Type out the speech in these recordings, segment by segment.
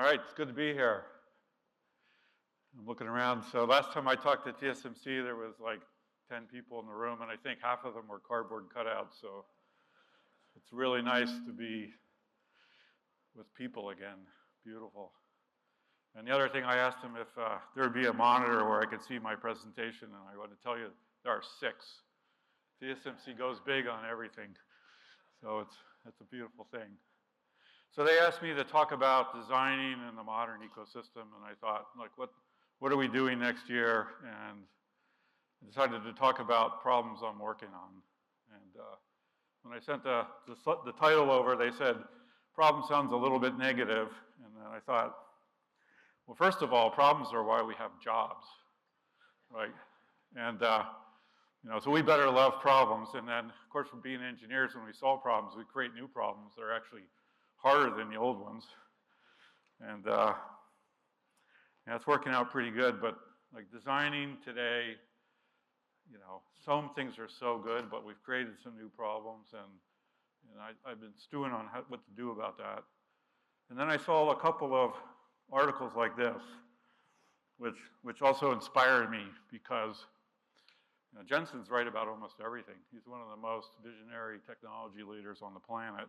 right, it's good to be here. I'm looking around. So last time I talked to TSMC, there was like 10 people in the room, and I think half of them were cardboard cutouts. So it's really nice to be with people again. Beautiful. And the other thing, I asked them if there would be a monitor where I could see my presentation, and I want to tell you there are 6. TSMC goes big on everything. So it's a beautiful thing. So they asked me to talk about designing in the modern ecosystem, and I thought, like, what are we doing next year? And I decided to talk about problems I'm working on. And when I sent the title over, they said, problem sounds a little bit negative. And then I thought, well, first of all, problems are why we have jobs, right? And so we better love problems. And then, of course, for being engineers, when we solve problems, we create new problems that are actually harder than the old ones. And it's working out pretty good, but like designing today, some things are so good, but we've created some new problems, and I've been stewing on what to do about that. And then I saw a couple of articles like this, which also inspired me, because Jensen's right about almost everything. He's one of the most visionary technology leaders on the planet.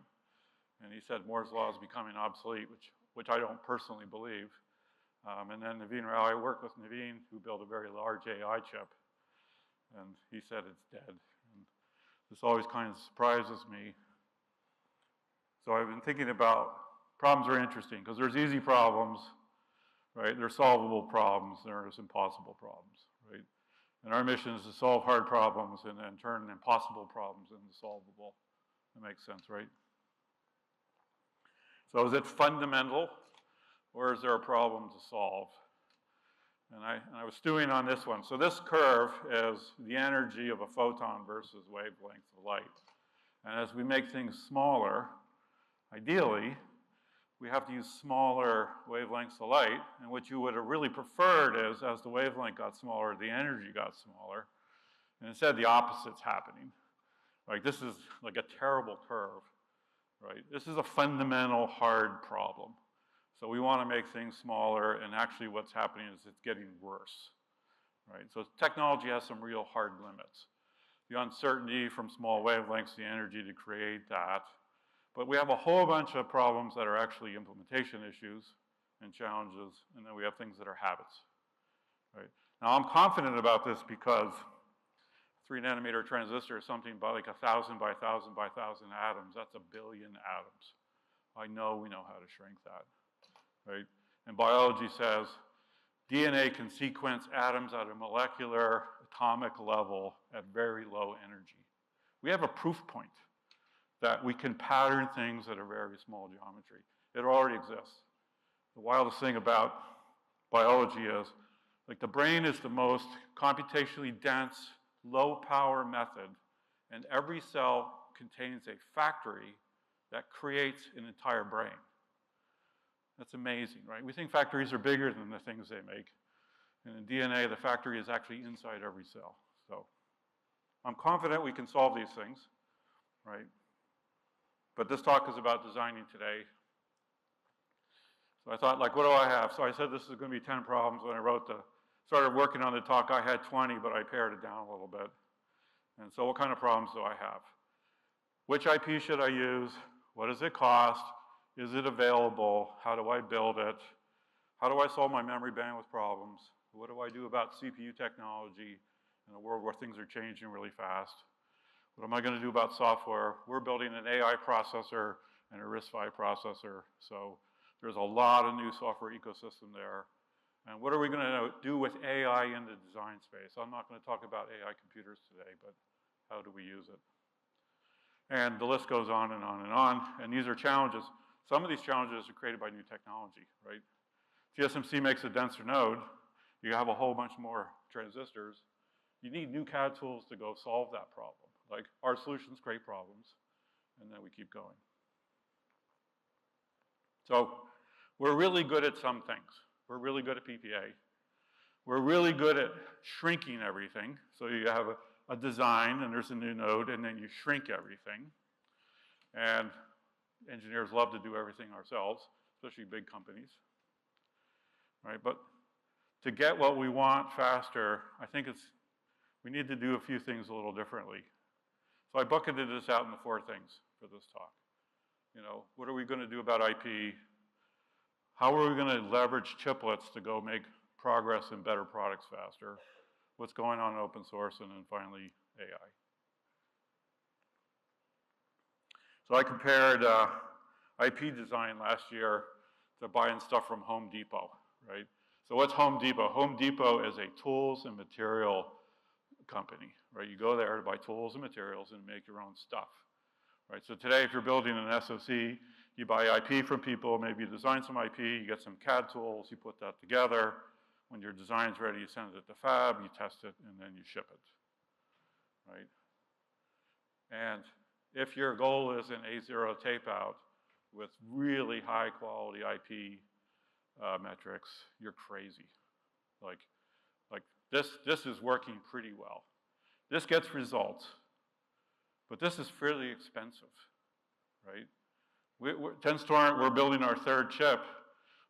And he said Moore's law is becoming obsolete, which I don't personally believe. And then Naveen Rao, I worked with Naveen, who built a very large AI chip, and he said it's dead. And this always kind of surprises me. So I've been thinking about problems are interesting, because there's easy problems, right? There's solvable problems, there's impossible problems, right? And our mission is to solve hard problems and then turn impossible problems into solvable. That makes sense, right? So is it fundamental, or is there a problem to solve? And I was stewing on this one. So this curve is the energy of a photon versus wavelength of light. And as we make things smaller, ideally, we have to use smaller wavelengths of light. And what you would have really preferred is, as the wavelength got smaller, the energy got smaller. And instead, the opposite's happening. Like, this is like a terrible curve. Right? This is a fundamental hard problem. So we want to make things smaller, and actually what's happening is it's getting worse. Right? So technology has some real hard limits. The uncertainty from small wavelengths, the energy to create that. But we have a whole bunch of problems that are actually implementation issues and challenges, and then we have things that are habits. Right? Now I'm confident about this because 3-nanometer transistor is something about like 1,000 by 1,000 by 1,000 atoms. That's a billion atoms. I know we know how to shrink that, right? And biology says DNA can sequence atoms at a molecular atomic level at very low energy. We have a proof point that we can pattern things at a very small geometry. It already exists. The wildest thing about biology is, like, the brain is the most computationally dense, low-power method, and every cell contains a factory that creates an entire brain. That's amazing, right? We think factories are bigger than the things they make. And in DNA, the factory is actually inside every cell. So I'm confident we can solve these things, right? But this talk is about designing today. So I thought, like, what do I have? So I said this is going to be 10 problems. When I started working on the talk, I had 20, but I pared it down a little bit. And so what kind of problems do I have? Which IP should I use? What does it cost? Is it available? How do I build it? How do I solve my memory bandwidth problems? What do I do about CPU technology in a world where things are changing really fast? What am I going to do about software? We're building an AI processor and a RISC-V processor. So there's a lot of new software ecosystem there. And what are we going to do with AI in the design space? I'm not going to talk about AI computers today, but how do we use it? And the list goes on and on and on. And these are challenges. Some of these challenges are created by new technology, right? TSMC makes a denser node. You have a whole bunch more transistors. You need new CAD tools to go solve that problem. Like, our solutions create problems, and then we keep going. So we're really good at some things. We're really good at PPA. We're really good at shrinking everything. So you have a design, and there's a new node, and then you shrink everything. And engineers love to do everything ourselves, especially big companies. right? But to get what we want faster, I think we need to do a few things a little differently. So I bucketed this out into 4 things for this talk. You know, what are we going to do about IP? How are we going to leverage chiplets to go make progress and better products faster? What's going on in open source? And then finally, AI. So I compared IP design last year to buying stuff from Home Depot, right? So what's Home Depot? Home Depot is a tools and material company, right? You go there to buy tools and materials and make your own stuff, right? So today, if you're building an SoC, you buy IP from people, maybe you design some IP, you get some CAD tools, you put that together. When your design's ready, you send it to fab, you test it, and then you ship it, right? And if your goal is an A0 tape out with really high quality IP metrics, you're crazy. Like this is working pretty well. This gets results, but this is fairly expensive, right? Tenstorrent, we're building our 3rd chip.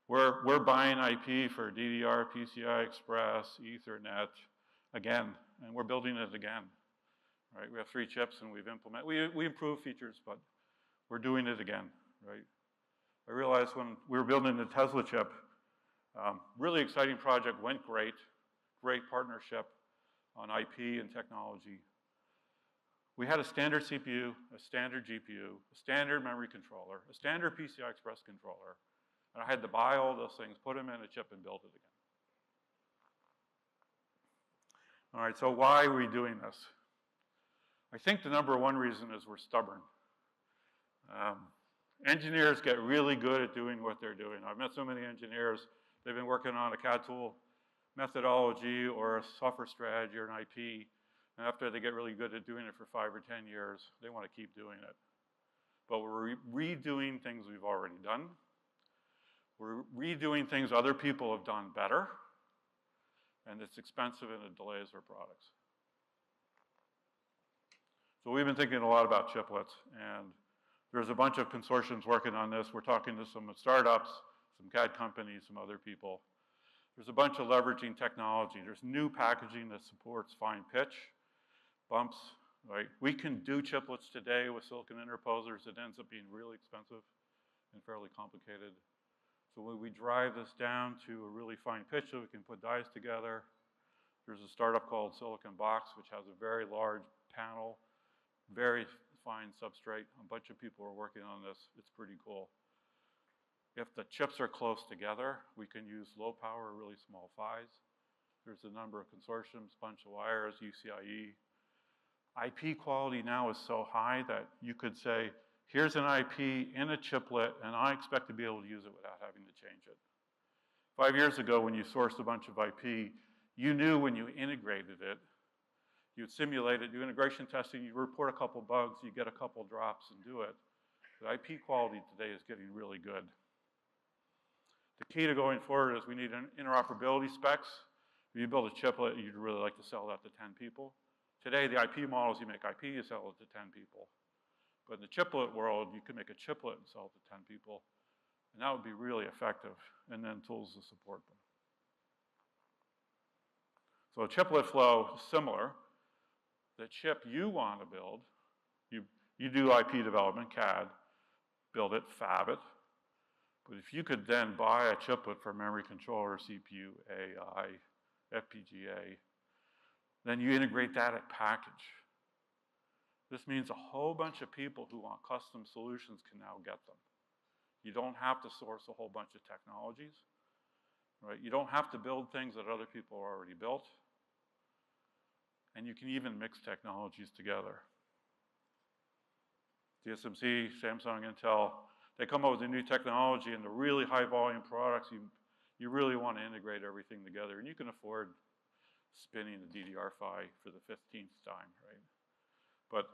We're buying IP for DDR, PCI Express, Ethernet, again, and we're building it again, right? We have 3 chips and we've implemented, we improve features, but we're doing it again, right? I realized when we were building the Tesla chip, really exciting project, went great partnership on IP and technology. We had a standard CPU, a standard GPU, a standard memory controller, a standard PCI Express controller, and I had to buy all those things, put them in a chip, and build it again. All right, so why are we doing this? I think the number 1 reason is we're stubborn. Engineers get really good at doing what they're doing. I've met so many engineers, they've been working on a CAD tool methodology or a software strategy or an IP, and after they get really good at doing it for 5 or 10 years, they want to keep doing it. But we're redoing things we've already done. We're redoing things other people have done better, and it's expensive and it delays our products. So we've been thinking a lot about chiplets, and there's a bunch of consortiums working on this. We're talking to some startups, some CAD companies, some other people. There's a bunch of leveraging technology. There's new packaging that supports fine pitch, bumps, right? We can do chiplets today with silicon interposers. It ends up being really expensive and fairly complicated. So when we drive this down to a really fine pitch so we can put dies together, there's a startup called Silicon Box, which has a very large panel, very fine substrate. A bunch of people are working on this. It's pretty cool. If the chips are close together, we can use low power, really small PHYs. There's a number of consortiums, bunch of wires, UCIe. IP quality now is so high that you could say, here's an IP in a chiplet, and I expect to be able to use it without having to change it. 5 years ago, when you sourced a bunch of IP, you knew when you integrated it, you'd simulate it, do integration testing, you report a couple bugs, you get a couple drops and do it. The IP quality today is getting really good. The key to going forward is we need interoperability specs. If you build a chiplet, you'd really like to sell that to 10 people. Today, the IP models, you make IP, you sell it to 10 people. But in the chiplet world, you can make a chiplet and sell it to 10 people. And that would be really effective. And then tools to support them. So a chiplet flow is similar. The chip you want to build, you do IP development, CAD, build it, fab it. But if you could then buy a chiplet for memory controller, CPU, AI, FPGA, then you integrate that at package. This means a whole bunch of people who want custom solutions can now get them. You don't have to source a whole bunch of technologies, right? You don't have to build things that other people already built. And you can even mix technologies together. TSMC, Samsung, Intel, they come up with a new technology, and the really high volume products, you really want to integrate everything together. And you can afford spinning the DDR PHY for the 15th time, right? But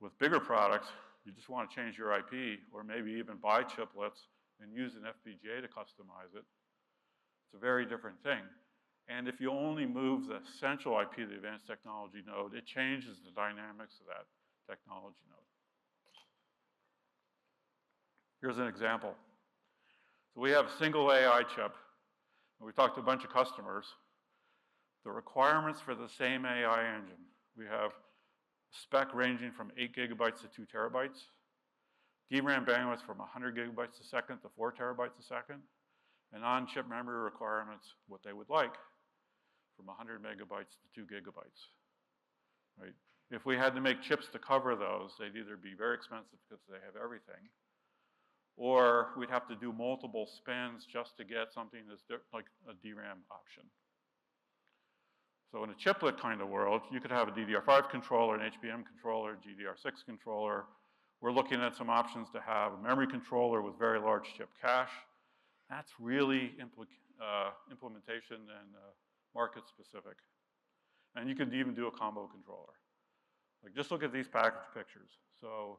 with bigger products, you just want to change your IP, or maybe even buy chiplets and use an FPGA to customize it. It's a very different thing. And if you only move the central IP to the advanced technology node, it changes the dynamics of that technology node. Here's an example. So we have a single AI chip. And we talked to a bunch of customers. The requirements for the same AI engine, we have spec ranging from 8 gigabytes to 2 terabytes, DRAM bandwidth from 100 gigabytes a second to 4 terabytes a second, and on-chip memory requirements, what they would like, from 100 megabytes to 2 gigabytes, right? If we had to make chips to cover those, they'd either be very expensive because they have everything, or we'd have to do multiple spins just to get something that's like a DRAM option. So in a chiplet kind of world, you could have a DDR5 controller, an HBM controller, GDR6 controller. We're looking at some options to have a memory controller with very large chip cache. That's really implementation and market specific. And you could even do a combo controller. Like just look at these package pictures. So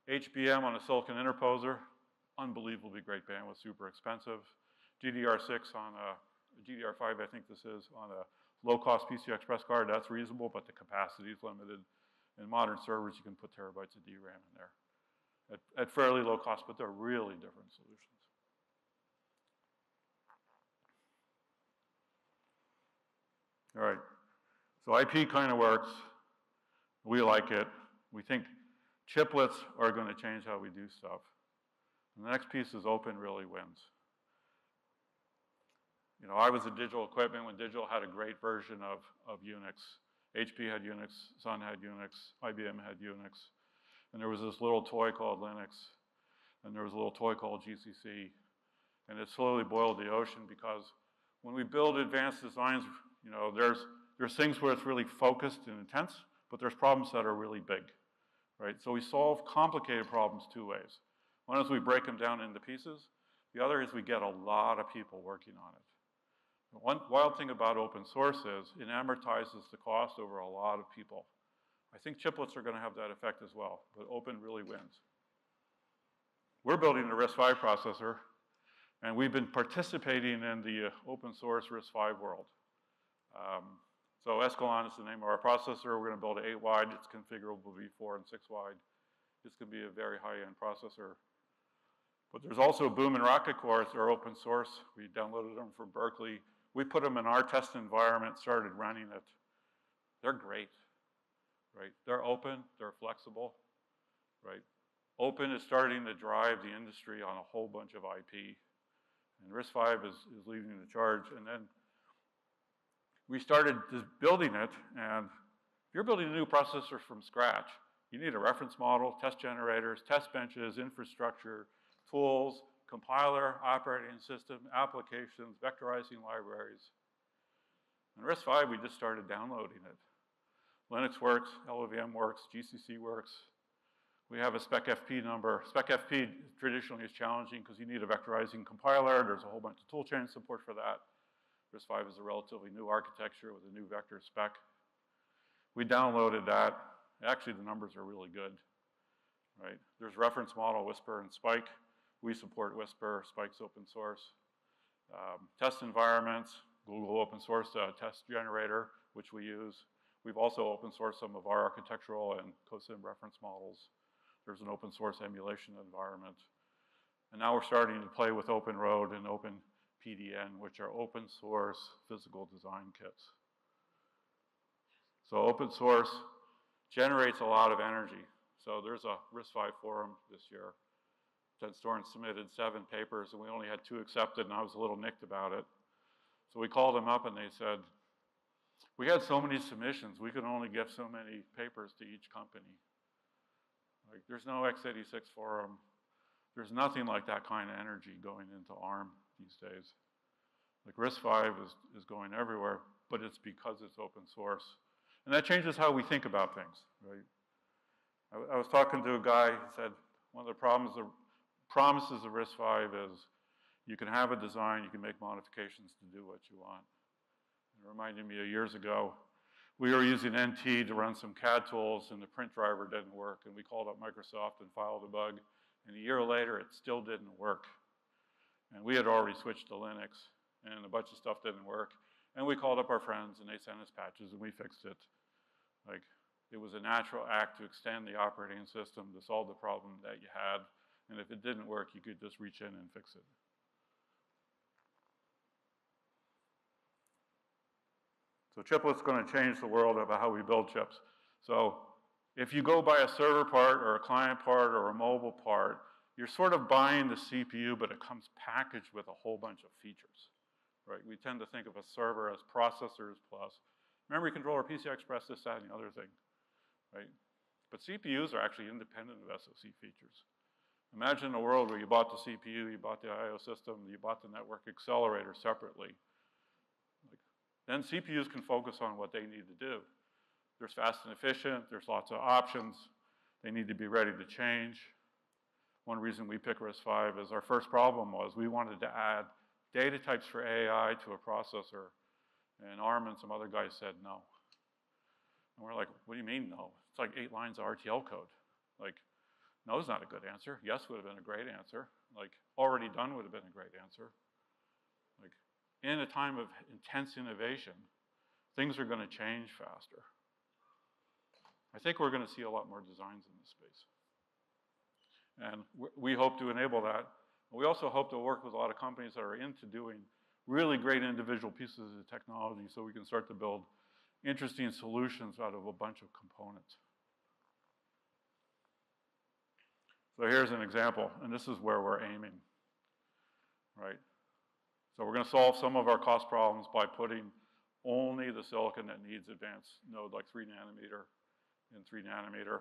HBM on a silicon interposer, unbelievably great bandwidth, super expensive. GDR6 on a GDR5, I think this is, on a low-cost PCI Express card, that's reasonable, but the capacity is limited. In modern servers, you can put terabytes of DRAM in there at fairly low cost, but they're really different solutions. All right, so IP kind of works. We like it. We think chiplets are going to change how we do stuff. And the next piece is open really wins. You know, I was in digital equipment when digital had a great version of Unix. HP had Unix, Sun had Unix, IBM had Unix, and there was this little toy called Linux, and there was a little toy called GCC, and it slowly boiled the ocean because when we build advanced designs, you know, there's things where it's really focused and intense, but there's problems that are really big, right? So we solve complicated problems two ways. One is we break them down into pieces. The other is we get a lot of people working on it. One wild thing about open source is it amortizes the cost over a lot of people. I think chiplets are going to have that effect as well, but open really wins. We're building a RISC-V processor, and we've been participating in the open source RISC-V world. So Escalon is the name of our processor. We're going to build an 8 wide. It's configurable to be 4 and 6 wide. This could be a very high-end processor. But there's also Boom and Rocket cores. They're open source. We downloaded them from Berkeley. We put them in our test environment, started running it. They're great, right? They're open, they're flexible, right? Open is starting to drive the industry on a whole bunch of IP. And RISC-V is leading the charge. And then we started building it, and if you're building a new processor from scratch, you need a reference model, test generators, test benches, infrastructure, tools, compiler, operating system, applications, vectorizing libraries. And RISC-V, we just started downloading it. Linux works, LLVM works, GCC works. We have a spec-FP number. Spec-FP traditionally is challenging because you need a vectorizing compiler. There's a whole bunch of toolchain support for that. RISC-V is a relatively new architecture with a new vector spec. We downloaded that. Actually, the numbers are really good, right? There's reference model, Whisper, and Spike. We support Whisper, Spike's open source. Test environments, Google open source test generator, which we use. We've also open sourced some of our architectural and COSIM reference models. There's an open source emulation environment. And now we're starting to play with OpenRoad and OpenPDN, which are open source physical design kits. So open source generates a lot of energy. So there's a RISC-V forum this year. Ted Storn submitted 7 papers, and we only had 2 accepted, and I was a little nicked about it. So we called them up, and they said, we had so many submissions, we could only give so many papers to each company. Like, there's no x86 forum. There's nothing like that kind of energy going into ARM these days. Like, RISC-V is going everywhere, but it's because it's open source. And that changes how we think about things, right? I was talking to a guy who said, one of the promises of RISC-V is you can have a design, you can make modifications to do what you want. It reminded me of years ago, we were using NT to run some CAD tools and the print driver didn't work, and we called up Microsoft and filed a bug, and a year later it still didn't work. And we had already switched to Linux, and a bunch of stuff didn't work. And we called up our friends and they sent us patches and we fixed it. Like, it was a natural act to extend the operating system to solve the problem that you had. And if it didn't work, you could just reach in and fix it. So chiplets going to change the world about how we build chips. So if you go buy a server part or a client part or a mobile part, you're sort of buying the CPU, but it comes packaged with a whole bunch of features, right? We tend to think of a server as processors plus memory controller, PCI Express, this, that, and the other thing, right? But CPUs are actually independent of SoC features. Imagine a world where you bought the CPU, you bought the I/O system, you bought the network accelerator separately. Then CPUs can focus on what they need to do. There's fast and efficient, there's lots of options. They need to be ready to change. One reason we picked RISC-V is our first problem was we wanted to add data types for AI to a processor, and ARM and some other guys said no. And we're like, what do you mean no? It's like 8 lines of RTL code. Like, no is not a good answer. Yes would have been a great answer. Like, already done would have been a great answer. Like, in a time of intense innovation, things are going to change faster. I think we're going to see a lot more designs in this space. And we hope to enable that. We also hope to work with a lot of companies that are into doing really great individual pieces of technology so we can start to build interesting solutions out of a bunch of components. So here's an example, and this is where we're aiming, right? So we're going to solve some of our cost problems by putting only the silicon that needs advanced node, like 3 nanometer and 3 nanometer.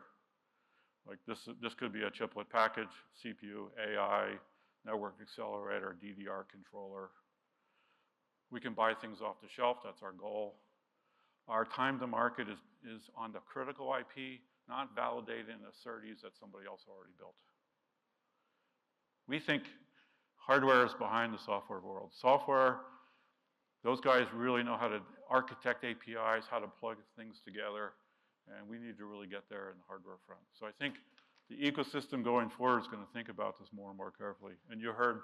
Like this could be a chiplet package, CPU, AI, network accelerator, DDR controller. We can buy things off the shelf, that's our goal. Our time to market is on the critical IP, not validating the SerDes that somebody else already built. We think hardware is behind the software world. Software, those guys really know how to architect APIs, how to plug things together, and we need to really get there in the hardware front. So I think the ecosystem going forward is going to think about this more and more carefully. And you heard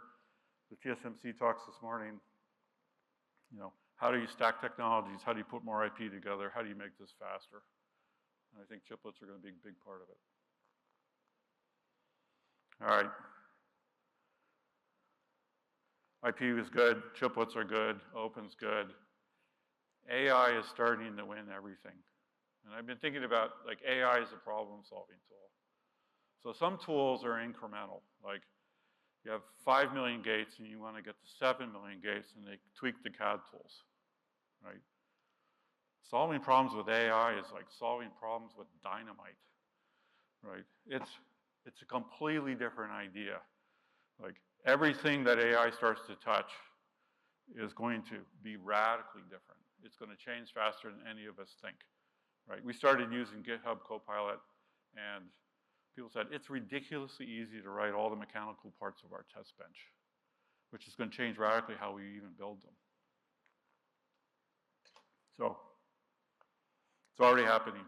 the TSMC talks this morning, you know, how do you stack technologies? How do you put more IP together? How do you make this faster? And I think chiplets are going to be a big part of it. All right. IP is good, chiplets are good, open's good. AI is starting to win everything. And I've been thinking about, like, AI is a problem-solving tool. So some tools are incremental. Like, you have 5 million gates and you want to get to 7 million gates, and they tweak the CAD tools, right? Solving problems with AI is like solving problems with dynamite, right? It's a completely different idea. Like, everything that AI starts to touch is going to be radically different. It's going to change faster than any of us think, right? We started using GitHub Copilot, and people said, it's ridiculously easy to write all the mechanical parts of our test bench, which is going to change radically how we even build them. So it's already happening.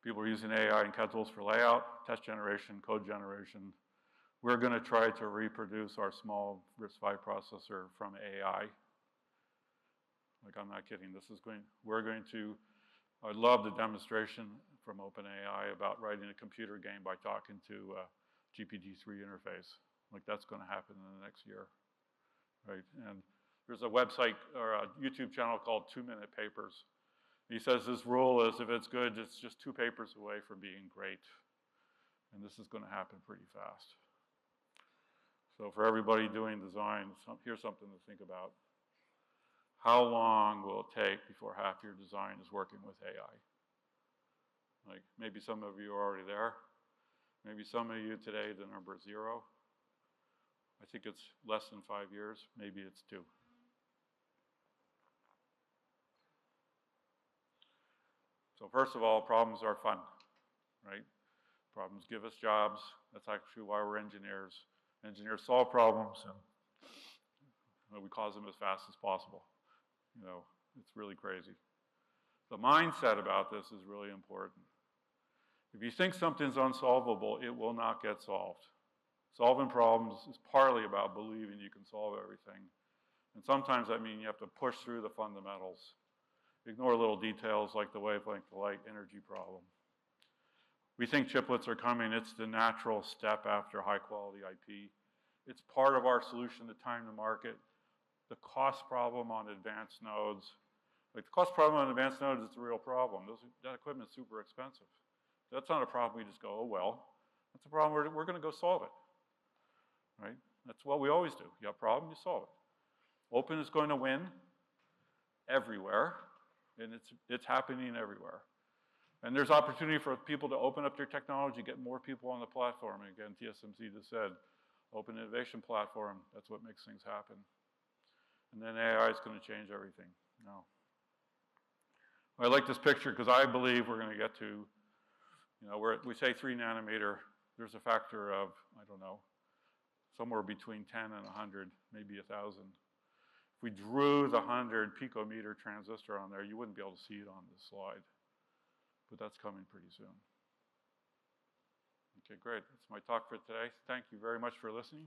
People are using AI and CAD tools for layout, test generation, code generation. We're going to try to reproduce our small RISC-V processor from AI. Like, I'm not kidding. I love the demonstration from OpenAI about writing a computer game by talking to a GPT-3 interface. Like, that's going to happen in the next year, right? And there's a website or a YouTube channel called 2-Minute Papers. He says this rule is if it's good, it's just 2 papers away from being great. And this is going to happen pretty fast. So for everybody doing design, here's something to think about. How long will it take before half your design is working with AI? Like, maybe some of you are already there. Maybe some of you today, the number is 0. I think it's less than 5 years. Maybe it's 2. So first of all, problems are fun, right? Problems give us jobs. That's actually why we're engineers. Engineers solve problems, and we cause them as fast as possible. You know, it's really crazy. The mindset about this is really important. If you think something's unsolvable, it will not get solved. Solving problems is partly about believing you can solve everything. And sometimes that means you have to push through the fundamentals. Ignore little details like the wavelength to light energy problem. We think chiplets are coming. It's the natural step after high-quality IP. It's part of our solution to time to market. The cost problem on advanced nodes, Like the cost problem on advanced nodes is the real problem. That equipment's super expensive. That's not a problem we just go, oh well. That's a problem we're going to go solve it, right? That's what we always do. You have a problem, you solve it. Open is going to win everywhere, and it's happening everywhere. And there's opportunity for people to open up their technology, get more people on the platform. And again, TSMC just said, open innovation platform, that's what makes things happen. And then AI is going to change everything. No. I like this picture because I believe we're going to get to, we say 3 nanometer, there's a factor of, I don't know, somewhere between 10 and 100, maybe 1,000. If we drew the 100 picometer transistor on there, you wouldn't be able to see it on this slide. But that's coming pretty soon. Okay, great. That's my talk for today. Thank you very much for listening.